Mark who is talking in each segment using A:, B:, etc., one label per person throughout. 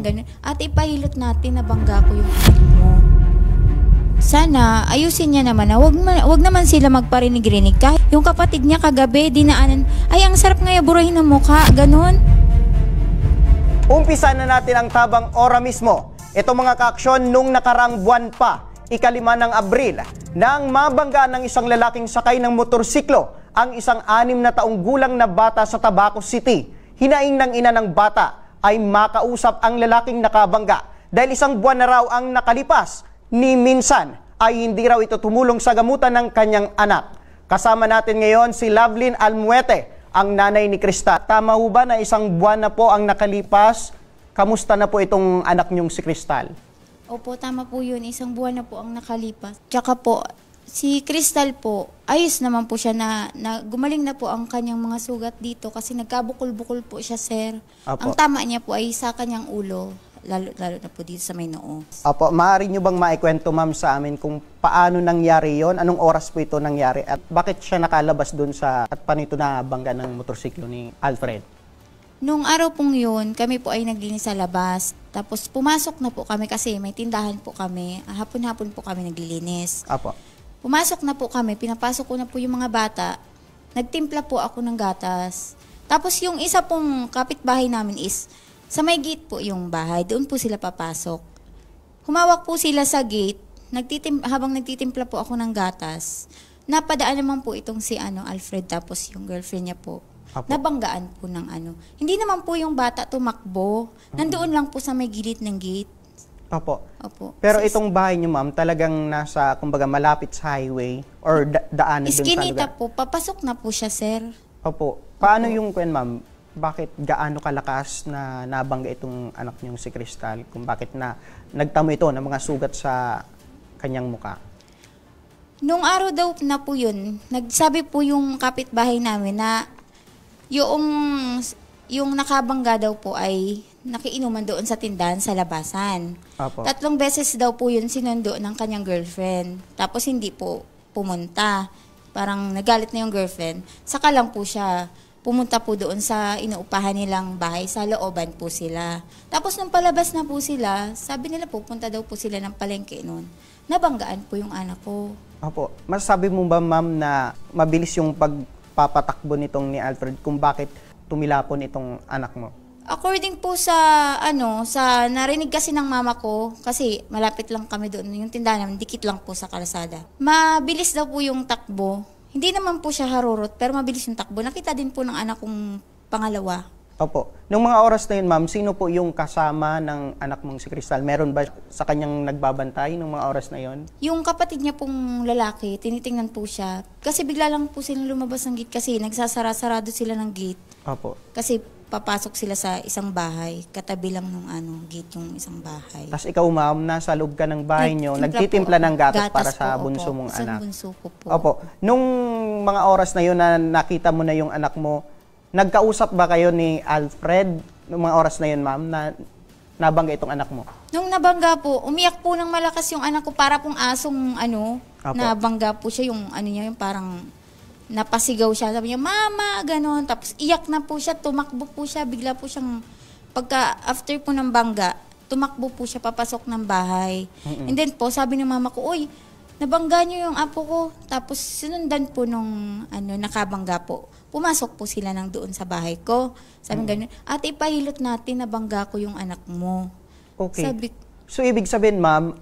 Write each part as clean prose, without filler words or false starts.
A: Sabi ganun, ate, ipahilot natin, nabangga ko yung anak mo. Sana, ayusin niya naman na wag naman sila magparinig-rinig. Kahit yung kapatid niya kagabi, dinaanan, ay, ang sarap nga burahin ng mukha, ganun.
B: Umpisa na natin ang tabang ora mismo. Ito mga kaaksyon nung nakarang buwan pa, ika-5 ng Abril, nang mabangga ng isang lalaking sakay ng motorsiklo ang isang 6 na taong gulang na bata sa Tabaco City. Hinaing ng ina ng bata ay makausap ang lalaking nakabangga dahil isang buwan na raw ang nakalipas ni minsan ay hindi raw ito tumulong sa gamutan ng kanyang anak. Kasama natin ngayon si Lovelyn Almuete, ang nanay ni Cristal. Tama ho ba na isang buwan na po ang nakalipas? Kamusta na po itong anak niyong si Cristal?
A: Opo, tama po yun. Isang buwan na po ang nakalipas. Tsaka po, si Cristal po, ayos naman po siya na gumaling na po ang kanyang mga sugat dito kasi nagkabukol-bukol po siya, sir.
B: Apo.
A: Ang tama niya po ay sa kanyang ulo, lalo na po dito sa may noo.
B: Opo, maaari niyo bang maikwento, ma'am, sa amin kung paano nangyari yon? Anong oras po ito nangyari? At bakit siya nakalabas dun at paano ito nabangga ng motorsiklo ni Alfred?
A: Nung araw pong yun, kami po ay naglinis sa labas. Tapos pumasok na po kami kasi may tindahan po kami. Hapon-hapon po kami naglilinis.
B: Opo.
A: Pumasok na po kami, pinapasok ko na po yung mga bata. Nagtimpla po ako ng gatas. Tapos yung isa pong kapitbahay namin is, sa may gate po yung bahay, doon po sila papasok. Humawak po sila sa gate, habang nagtitimpla po ako ng gatas. Napadaan naman po itong si Alfred, tapos yung girlfriend niya po.
B: Apo.
A: Nabanggaan po ng Hindi naman po yung bata tumakbo. Nandoon lang po sa may gilid ng gate.
B: Opo.
A: Opo.
B: Pero itong bahay niyo, ma'am, talagang nasa, kumbaga, malapit sa highway or daanan dun sa
A: Iskinita
B: lugar?
A: po, papasok na po siya, sir.
B: Opo. Paano yung, ma'am, bakit gaano kalakas na nabangga itong anak niyong si Cristal? Kung bakit na nagtamo ito ng mga sugat sa kanyang muka?
A: Nung araw daw na po yun, nagsabi po yung kapitbahay namin na yung nakabangga daw po ay nakiinuman doon sa tindahan sa labasan.
B: Opo.
A: 3 beses daw po yun sinundo ng kanyang girlfriend. Tapos hindi po pumunta. Parang nagalit na yung girlfriend. Saka lang po siya pumunta po doon sa inuupahan nilang bahay. Sa looban po sila. Tapos nung palabas na po sila, sabi nila pupunta daw po sila ng palengke noon. Nabanggaan po yung anak ko.
B: Opo. Masasabi mo ba, ma'am, na mabilis yung pagpapatakbo nitong ni Alfred kung bakit tumilapon itong anak mo?
A: According po sa sa narinig kasi ng mama ko, kasi malapit lang kami doon, yung tindahan namin, dikit lang po sa kalsada. Mabilis daw po yung takbo. Hindi naman po siya harurot, pero mabilis yung takbo. Nakita din po ng anak kong pangalawa.
B: Opo. Nung mga oras na yun, ma'am, sino po yung kasama ng anak mong si Cristal? Meron ba sa kanyang nagbabantay nung mga oras na yun?
A: Yung kapatid niya pong lalaki, tinitingnan po siya. Kasi bigla lang po silang lumabas ng gate kasi nagsasara-sarado sila ng gate.
B: Opo.
A: Kasi papasok sila sa isang bahay, katabi lang nung gate yung isang bahay.
B: Tapos ikaw, ma'am, nasa loob ka ng bahay nyo,
A: Nagtimpla
B: nagtitimpla ng gatas para
A: po,
B: sa bunso
A: opo.
B: mong
A: Sa
B: anak.
A: bunso ko po.
B: Opo. Nung mga oras na yun na nakita mo na yung anak mo, nagkausap ba kayo ni Alfred nung mga oras na yun, ma'am, na nabangga itong anak mo?
A: Nung nabangga po, umiyak po ng malakas yung anak ko para pong asong
B: Apo.
A: nabangga po siya yung niya, yung parang napasigaw siya. Sabi niya, mama, ganon. Tapos iyak na po siya, tumakbo po siya, bigla po siyang, after po ng bangga, tumakbo po siya papasok ng bahay. And then po, sabi ng mama ko, uy, nabangga niyo yung apo ko. Tapos sinundan po nung nakabangga po. Pumasok po sila nang doon sa bahay ko. Sabi ganun, ate, ipahilot natin, nabangga ko yung anak mo.
B: Okay.
A: Sabi,
B: So, ibig sabihin, ma'am,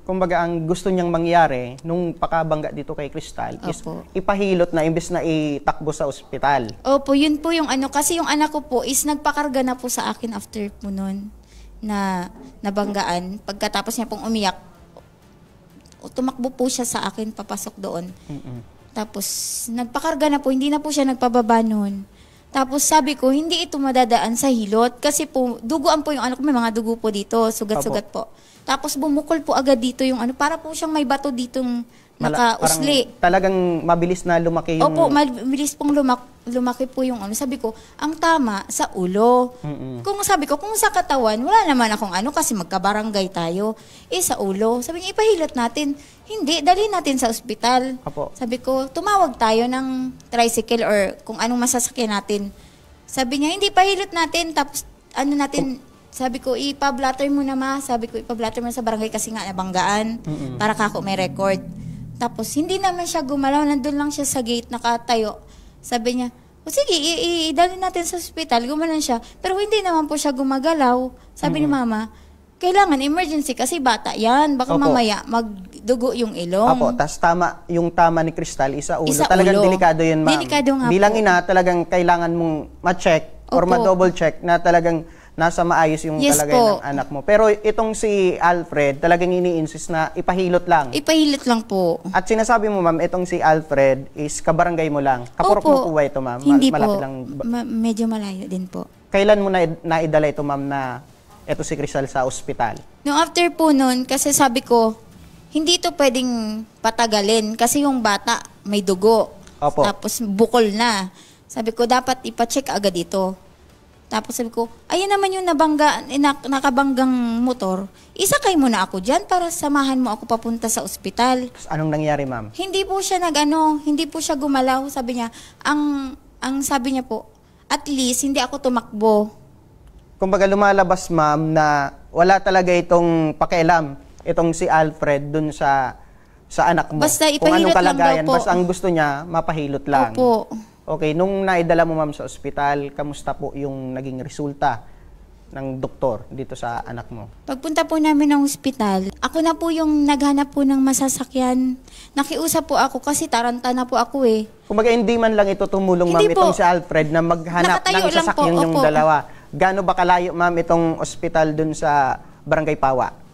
B: kumbaga, ang gusto niyang mangyari nung pakabangga dito kay Cristal is
A: Opo.
B: ipahilot na imbes na itakbo sa ospital.
A: opo, yun po yung kasi yung anak ko po is nagpakarga na po sa akin after po nun na nabanggaan. Pagkatapos niya pong umiyak, tumakbo po siya sa akin, papasok doon. Tapos, nagpakarga na po, hindi na po siya nagpababa nun. Tapos sabi ko, hindi ito madadaan sa hilot kasi po, duguan po yung anak ko, may mga dugo po dito, sugat-sugat po. Tapos bumukol po agad dito yung para po siyang may bato ditong nakausli.
B: Talagang mabilis na lumaki yung...
A: Opo, mabilis pong lumaki po yung Sabi ko, ang tama sa ulo. Kung sabi ko, kung sa katawan, wala naman akong kasi magkabarangay tayo. Sa ulo. Sabi niya, ipahilot natin. Hindi, dalhin natin sa ospital.
B: Opo.
A: Sabi ko, tumawag tayo ng tricycle or kung anong masasakyan natin. Sabi niya, hindi, pahilot natin. Tapos, natin, Sabi ko, ipa-blatter mo na ma. Sabi ko, ipa-blatter mo na sa barangay kasi nga nabanggaan. Para kako may record. Tapos, hindi naman siya gumalaw. Nandun lang siya sa gate, nakatayo. Sabi niya, o sige, idalhin natin sa ospital. Gumalan siya. Pero hindi naman po siya gumagalaw. Sabi ni mama, kailangan emergency kasi bata yan. Baka mamaya magdugo yung ilong.
B: Apo, tas yung tama ni Crystal, isa ulo.
A: Isa
B: Talagang
A: ulo.
B: delikado yun, ma'am.
A: Delikado nga
B: Bilang
A: po.
B: ina, talagang kailangan mong ma-check or
A: Opo.
B: ma-double check na talagang nasa maayos yung
A: Yes
B: kalagayan
A: po.
B: ng anak mo. Pero itong si Alfred, talagang ini-insist na ipahilot lang.
A: Ipahilot lang po.
B: At sinasabi mo, ma'am, itong si Alfred is kabarangay mo lang. Kapurok mo po ba ito, ma'am?
A: Hindi
B: Malapit
A: po.
B: lang.
A: Medyo malayo din po.
B: Kailan mo naidala ito, ma'am, na ito si Crystal sa ospital?
A: Nung after po nun, kasi sabi ko, hindi ito pwedeng patagalin kasi yung bata may dugo.
B: Opo.
A: Tapos bukol na. Sabi ko, dapat ipacheck agad ito. Tapos sabi ko, ayun naman yung nakabanggang motor. Isakay mo na ako dyan para samahan mo ako papunta sa ospital.
B: Tapos anong nangyari, ma'am?
A: Hindi po siya hindi po siya gumalaw. Sabi niya, ang sabi niya po, at least hindi ako tumakbo.
B: Kumbaga lumalabas, ma'am, na wala talaga itong pakialam, itong si Alfred dun sa anak mo.
A: Basta
B: kung anong
A: ipahilot lang
B: kalagayan,
A: daw po.
B: basta ang gusto niya, mapahilot lang.
A: Opo.
B: Okay, nung naidala mo, ma'am, sa ospital, kamusta po yung naging resulta ng doktor dito sa anak mo?
A: Pagpunta po namin ng ospital, ako na po yung naghanap po ng masasakyan. Nakiusap po ako kasi taranta na po ako eh.
B: Kumbaga hindi man lang ito tumulong, ma'am,
A: Hindi po.
B: itong si Alfred na maghanap
A: Nakatayo
B: ng
A: lang
B: sasakyan
A: po,
B: yung
A: opo.
B: dalawa. Gaano ba kalayo, ma'am, itong ospital dun sa Barangay Pawa?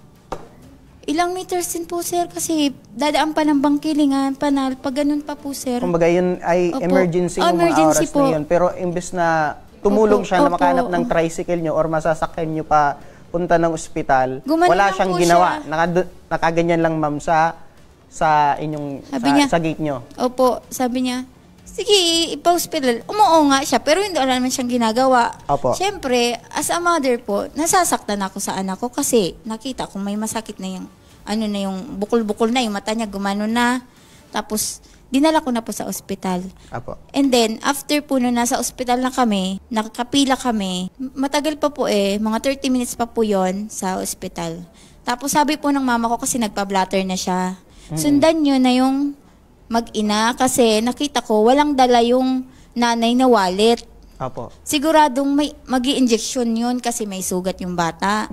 A: Ilang meters din po, sir, kasi dadaan pa ng Bangkilingan, Panal, pag ganun pa po, sir.
B: Kumbaga yun ay
A: Opo.
B: emergency ng mga
A: Emergency
B: oras
A: po.
B: na yun. Pero imbes na tumulong
A: Opo,
B: siya na
A: opo.
B: makahanap ng tricycle nyo or masasakyan nyo pa punta ng ospital,
A: Gumanon
B: wala
A: lang
B: siyang
A: po
B: ginawa.
A: siya.
B: Nakaganyan lang, ma'am, sa inyong
A: Sabi niya,
B: sa gate nyo.
A: Opo, sabi niya, sige, ipa-hospital. Umuo nga siya, pero hindi wala naman siyang ginagawa.
B: Opo.
A: Siyempre, as a mother po, nasasaktan ako sa anak ko kasi nakita ko may masakit na yung, yung bukol-bukol na, yung mata niya gumano na. Tapos, dinala ko na po sa ospital.
B: Apo.
A: And then, after po nung nasa ospital na kami, nakakapila kami, matagal pa po mga 30 minutes pa po yon sa ospital. Tapos sabi po ng mama ko kasi nagpa-blatter na siya. Sundan nyo na yung mag-ina kasi nakita ko walang dala yung nanay na wallet.
B: Apo.
A: Siguradong mag-i-injection yun kasi may sugat yung bata.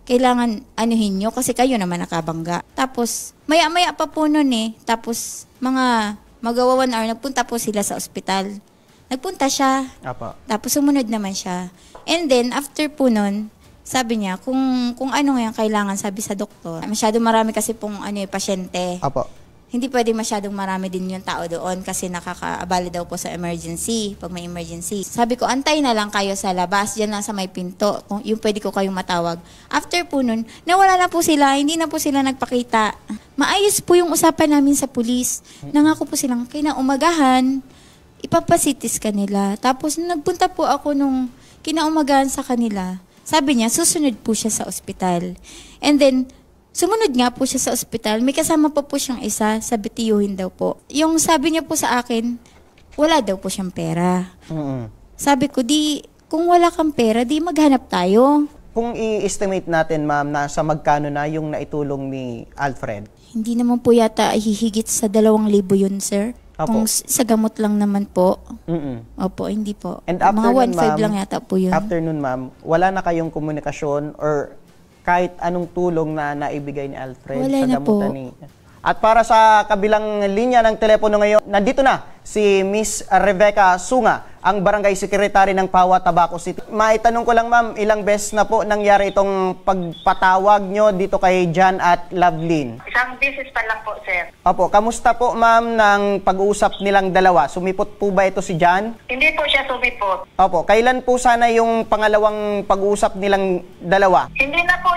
A: Kailangan anuhin nyo kasi kayo naman nakabangga. Tapos, maya-maya pa po nun Tapos, magawa 1 hour, nagpunta po sila sa ospital. Nagpunta siya.
B: Apo.
A: Tapos, sumunod naman siya. And then, after po nun, sabi niya, kung ano ngayon kailangan, sabi sa doktor, masyado marami kasi pong pasyente.
B: Apo.
A: Hindi pwede masyadong marami din yung tao doon kasi nakakaabala daw po sa emergency, pag may emergency. Sabi ko, antay na lang kayo sa labas, dyan lang sa may pinto, kung yung pwede ko kayong matawag. After po nun, nawala na po sila, hindi na po sila nagpakita. Maayos po yung usapan namin sa pulis. Nangako po silang, kinaumagahan, ipapasitis kanila. Tapos, nung nagpunta po ako nung kinaumagahan sa kanila, sabi niya, susunod po siya sa ospital. And then, sumunod nga po siya sa ospital. May kasama pa po siyang isa, sabi tiyuhin daw po. Yung sabi niya po sa akin, wala daw po siyang pera. Sabi ko, kung wala kang pera, di maghanap tayo.
B: Kung i-estimate natin, ma'am, nasa magkano na yung naitulong ni Alfred?
A: Hindi naman po yata hihigit sa 2,000 yun, sir.
B: Apo.
A: Kung sa gamot lang naman po. Opo, hindi po.
B: And after
A: Mga 1,500
B: nun, ma'am,
A: lang yata po yun.
B: After nun, ma'am, wala na kayong komunikasyon or kahit anong tulong na naibigay ni Alfred
A: Wala
B: sa
A: na
B: gamutan
A: po.
B: ni... At para sa kabilang linya ng telepono ngayon, nandito na si Miss Rebecca Sunga, ang Barangay Secretary ng Pawa, Tabaco City. Maitanong ko lang, ma'am, ilang beses na po nangyari itong pagpatawag nyo dito kay John at Lovelyn?
C: Isang beses pa lang po, sir.
B: Opo, kamusta po, ma'am, ng pag-uusap nilang dalawa? Sumipot po ba ito si John?
C: Hindi po siya sumipot.
B: Opo, kailan po sana yung pangalawang pag-uusap nilang dalawa?
C: Hindi na po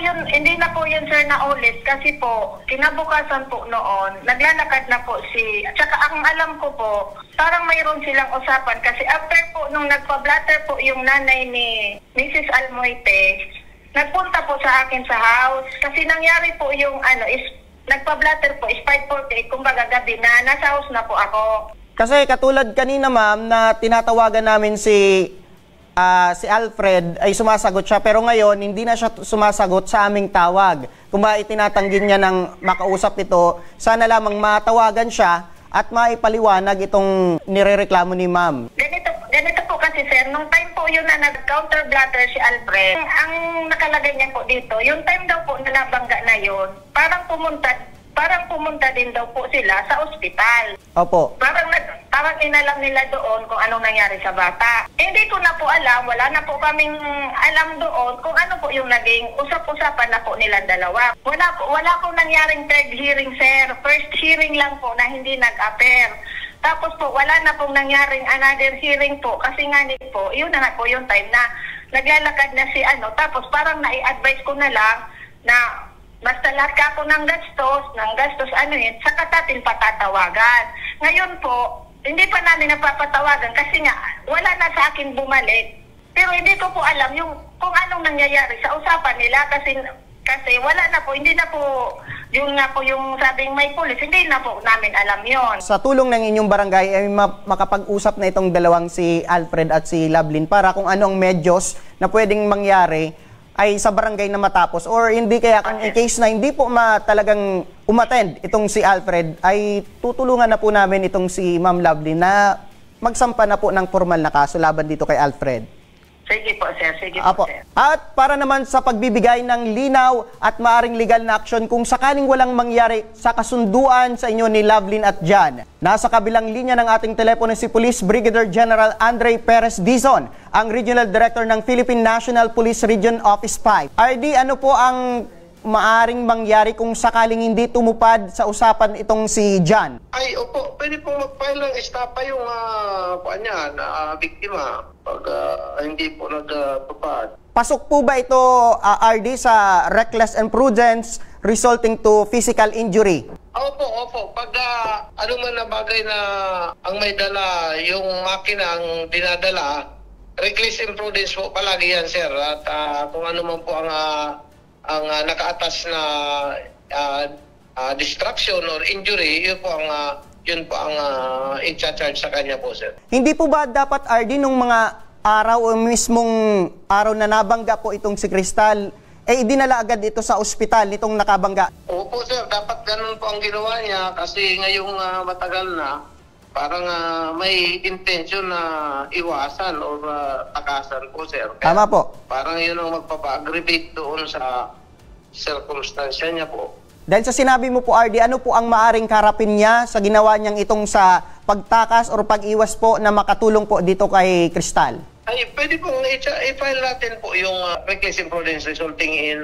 C: yun, sir, na ulit kasi po, kinabukasan po noon, naglalakad na po at saka ang alam ko po, parang mayroon silang usapan kasi after po nung nagpa-blatter po yung nanay ni Mrs. Almoite, nagpunta po sa akin sa house kasi nangyari po yung nagpa-blatter po is 5:48, kumbaga gabi na, nasa house na po ako.
B: Kasi katulad kanina, ma'am, na tinatawagan namin si si Alfred ay sumasagot siya, pero ngayon hindi na siya sumasagot sa aming tawag. Kung ba itinatanggi niya ng makausap ito, sana lamang matawagan siya at maipaliwanag itong nirereklamo ni ma'am.
C: Ganito po kasi sir, nung time po yun na nag-counter blatter si Alfred, ang nakalagay niya po dito, yung time daw po na nabangga na yun, parang pumunta din daw po sila sa ospital.
B: Opo.
C: Parang inalam nila doon kung anong nangyari sa bata. Hindi ko na po alam, wala na po kaming alam doon kung ano po yung naging usap-usapan na po nilang dalawa. Wala po nangyaring third hearing, sir. First hearing lang po na hindi nag-appear. Tapos po, wala na pong nangyaring another hearing po. Kasi nga po, yun na nga po yung time na naglalakad na si Tapos parang nai-advise ko na lang na basta lahat ka ako ng gastos, saka natin patatawagan. Ngayon po, hindi pa namin napapatawagan kasi nga, wala na sa akin bumalik. Pero hindi ko po alam kung anong nangyayari sa usapan nila kasi wala na po, hindi na po, yun nga po yung sabing may pulis, hindi na po namin alam yon.
B: Sa tulong ng inyong barangay ay makapag-usap na itong dalawang si Alfred at si Lovelyn para kung anong medyos na pwedeng mangyari ay sa barangay na matapos, or hindi kaya kung in case na hindi po talagang umattend itong si Alfred, ay tutulungan na po namin itong si Ma'am Lovelyn na magsampa na po ng formal na kaso laban dito kay Alfred.
C: Sige po, sir. Sige
B: Apo.
C: po, sir.
B: At para naman sa pagbibigay ng linaw at maaring legal na aksyon kung sakaling walang mangyari sa kasunduan sa inyo ni Lovelyn at John, nasa kabilang linya ng ating telepono si Police Brigadier General Andre Perez Dizon, ang Regional Director ng Philippine National Police Region Office 5. RD, ano po ang maaring mangyari kung sakaling hindi tumupad sa usapan itong si John?
D: Ay, opo, pwede po mag-file ng estapa yung biktima pag hindi po nagtupad.
B: Pasok po ba ito, RD, sa reckless imprudence resulting to physical injury?
D: Opo. Pag ano man na bagay na ang may dala, yung makina ang dinadala, reckless imprudence po palagi yan, sir. At kung ano man po ang nakaatas na distraction or injury, yun po ang i-charge sa kanya po, sir. Hindi
B: po ba dapat, RD, nung mga araw o mismong araw na nabangga po itong si Crystal, idinala agad ito sa ospital nitong nakabangga?
D: Opo, sir. Dapat ganun po ang ginawa niya kasi ngayong matagal na, parang may intention na iwasan o takasan po, sir. Kaya
B: tama po.
D: Parang yun ang magpapa-aggravate doon sa circumstansya niya po.
B: Dahil sa sinabi mo po, RD, ano po ang maaring karapin niya sa ginawa niyang itong sa pagtakas o pag-iwas po na makatulong po dito kay Crystal?
D: Ay, pwede pong i-file natin po yung reckless imprudence resulting in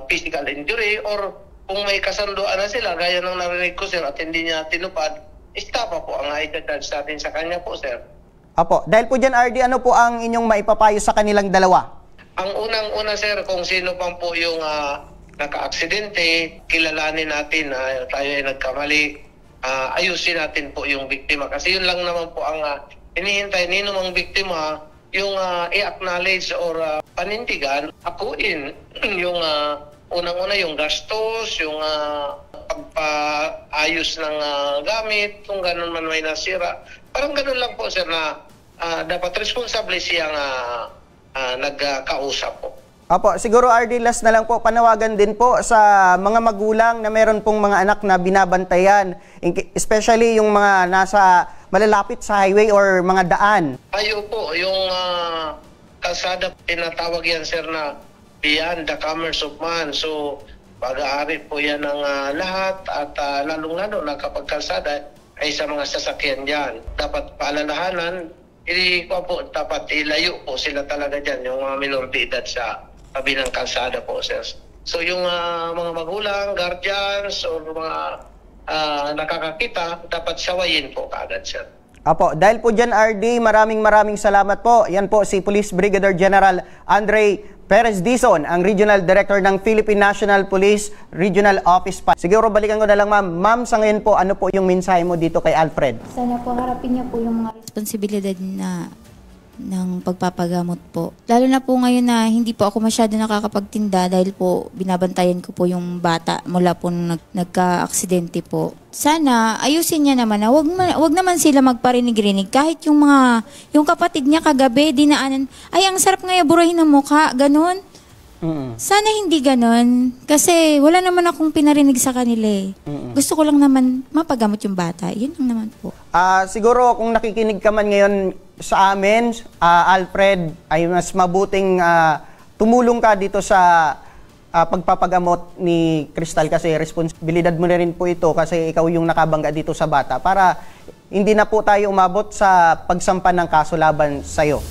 D: physical injury, or kung may kasunduan na sila, gaya ng narinig ko, sir, at hindi niya tinupad, estapa po ang i-charge natin sa kanya po, sir.
B: Apo. Dahil po dyan, RD, ano po ang inyong maipapayo sa kanilang dalawa?
D: Ang unang-una, sir, kung sino pang po yung naka-aksidente, kilalanin natin na tayo ay nagkamali, ayusin natin po yung biktima. Kasi yun lang naman po ang hinihintay ninong biktima, yung i-acknowledge or panindigan, akuin yung unang-una yung gastos, yung pagpaayos ng gamit, kung ganun man may nasira. Parang ganun lang po, sir, na dapat responsable siyang nagkausap po.
B: Opo, siguro RD, last na lang po, panawagan din po sa mga magulang na meron pong mga anak na binabantayan, especially yung mga nasa malalapit sa highway or mga daan.
D: Ayo po, yung kalsada, tinatawag yan, sir, na beyond the commerce of man. So, pag-aari po yan ng lahat at lalong-lalo na kapag kalsada ay sa mga sasakyan dyan. Dapat paalalahanan, dapat ilayo po sila talaga dyan, yung mga minor de edad sa tabi ng kalsada po, sir. So yung mga magulang, guardians, o mga nakakakita, dapat sawayin po kaagad, sir.
B: Apo, dahil po dyan, RD, maraming salamat po. Yan po si Police Brigadier General Andre Perez Dizon, ang Regional Director ng Philippine National Police Regional Office 5. Siguro balikan ko na lang, ma'am. Ma'am, sa ngayon po, ano po yung mensahe mo dito kay Alfred?
A: Sana po harapin niya po yung mga responsibilidad na ng pagpapagamot po. Lalo na po ngayon na hindi po ako masyado nakakapagtinda dahil po binabantayan ko po yung bata mula po nung nagka-aksidente po. Sana ayusin niya naman na wag naman sila magparinig-rinig kahit yung kapatid niya kagabi dinaanan, ay ang sarap ngayon burahin ng mukha, ganun. Sana hindi ganon. Kasi wala naman akong pinarinig sa kanila eh. Gusto ko lang naman mapagamot yung bata. Yun lang naman po.
B: Siguro kung nakikinig ka man ngayon sa amin, Alfred, ay mas mabuting tumulong ka dito sa pagpapagamot ni Crystal kasi responsibilidad mo na rin po ito kasi ikaw yung nakabangga dito sa bata para hindi na po tayo umabot sa pagsampa ng kaso laban sa'yo.